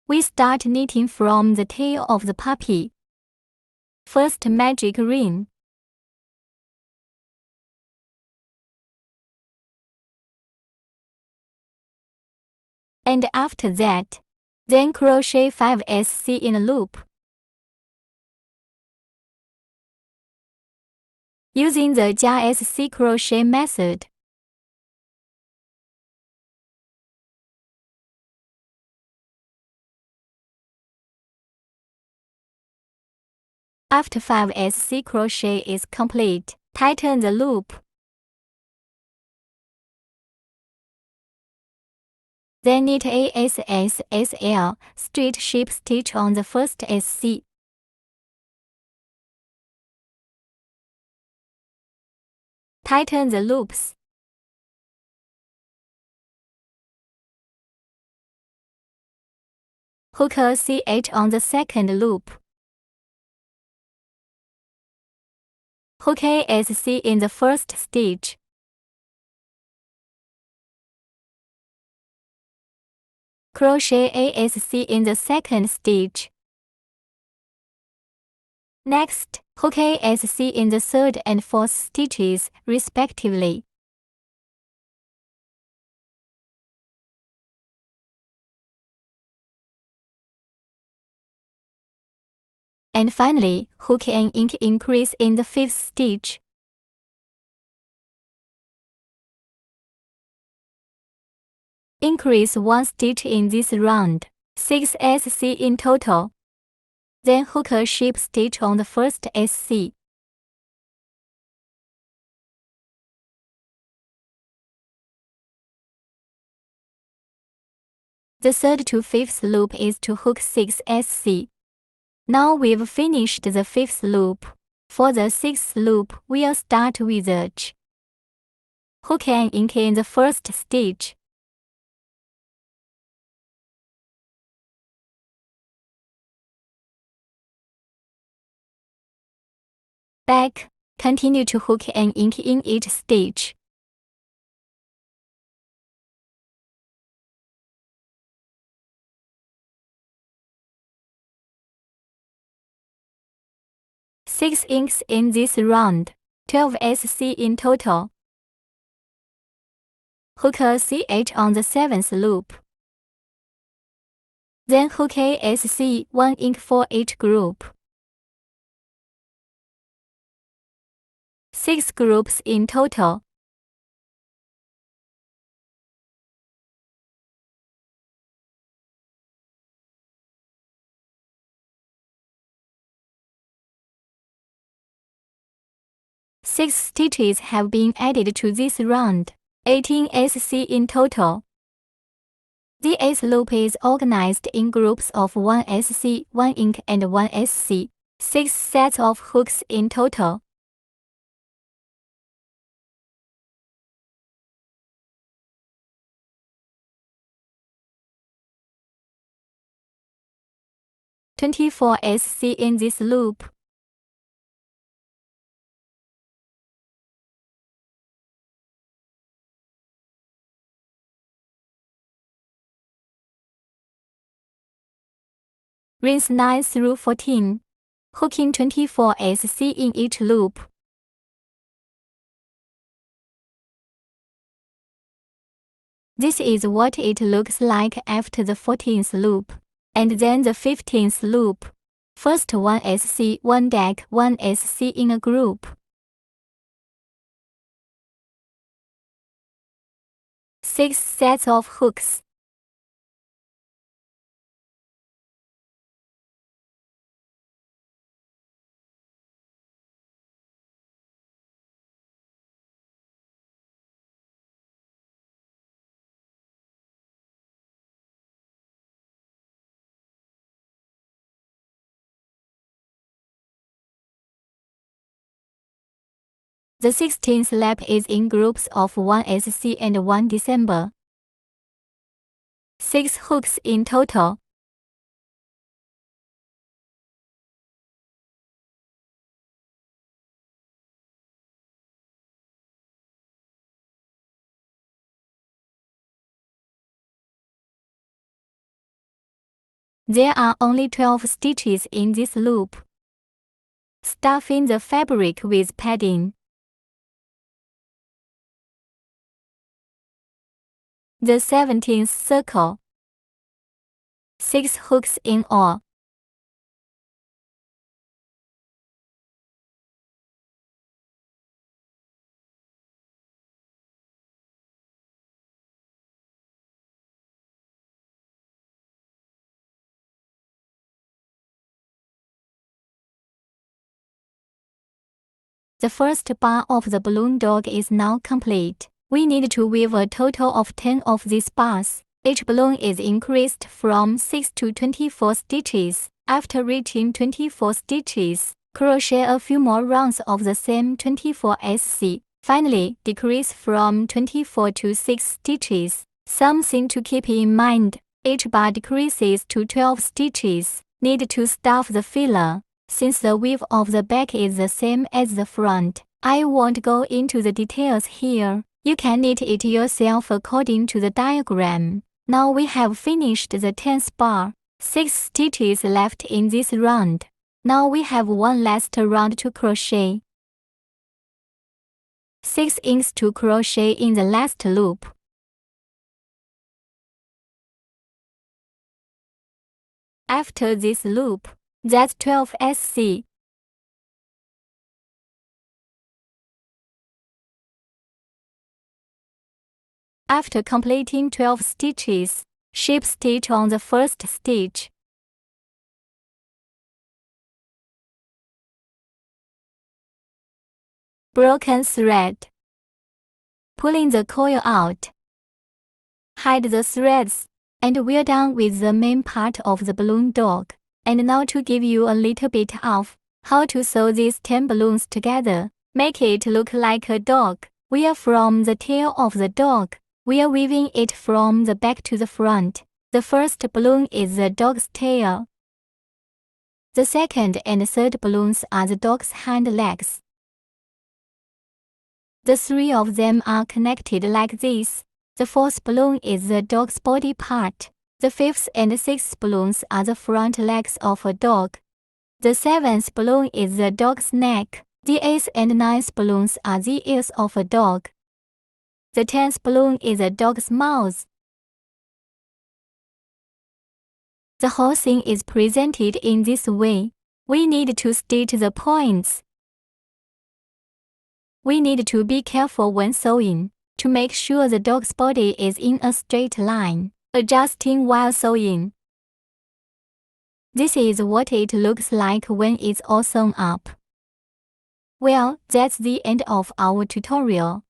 We start knitting from the tail of the puppy. First magic ring. And after that, then crochet 5 SC in a loop. Using the 加 SC crochet method. After 5 SC crochet is complete, tighten the loop. Then knit a SSSL straight ship stitch on the first SC. Tighten the loops. Hook a CH on the second loop. Hook a SC in the first stitch. Crochet a SC in the second stitch. Next, hook a SC in the third and fourth stitches, respectively. And finally, hook an ink increase in the fifth stitch. Increase 1 stitch in this round, 6 SC in total. Then hook a ship stitch on the first SC. The third to fifth loop is to hook 6 SC. Now we've finished the fifth loop. For the sixth loop, we'll start with a Ch. Hook an ink in the first stitch. Back, continue to hook an ink in each stitch. Six inks in this round, 12 SC in total. Hook a CH on the seventh loop. Then hook a SC 1 ink for each group. 6 groups in total. Six stitches have been added to this round, 18 SC in total. The 8th loop is organized in groups of 1 SC, 1 ink and 1 SC, 6 sets of hooks in total. (24 SC in this loop. Rings 9 through 14. Hooking 24 SC in each loop. This is what it looks like after the 14th loop, and then the 15th loop. First 1 SC, 1 deck, 1 SC in a group. 6 sets of hooks. The 16th lap is in groups of 1 SC and 1 December. 6 hooks in total. There are only 12 stitches in this loop. Stuffing the fabric with padding. The 17th circle. 6 hooks in all. The first bar of the balloon dog is now complete. We need to weave a total of 10 of these bars. Each balloon is increased from 6 to 24 stitches. After reaching 24 stitches, crochet a few more rounds of the same 24 SC. Finally, decrease from 24 to 6 stitches. Something to keep in mind, each bar decreases to 12 stitches. Need to stuff the filler. Since the weave of the back is the same as the front, I won't go into the details here. You can knit it yourself according to the diagram. Now we have finished the 10th bar. 6 stitches left in this round. Now we have one last round to crochet. 6 inks to crochet in the last loop. After this loop, that's 12 SC. After completing 12 stitches, ship stitch on the first stitch. Broken thread. Pulling the coil out. Hide the threads, and we're done with the main part of the balloon dog. And now to give you a little bit of how to sew these 10 balloons together. Make it look like a dog. We are from the tail of the dog. We are weaving it from the back to the front. The first balloon is the dog's tail. The second and third balloons are the dog's hind legs. The 3 of them are connected like this. The fourth balloon is the dog's body part. The 5th and 6th balloons are the front legs of a dog. The 7th balloon is the dog's neck. The 8th and 9th balloons are the ears of a dog. The 10th balloon is a dog's mouth. The whole thing is presented in this way. We need to stitch the points. We need to be careful when sewing, to make sure the dog's body is in a straight line, adjusting while sewing. This is what it looks like when it's all sewn up. Well, that's the end of our tutorial.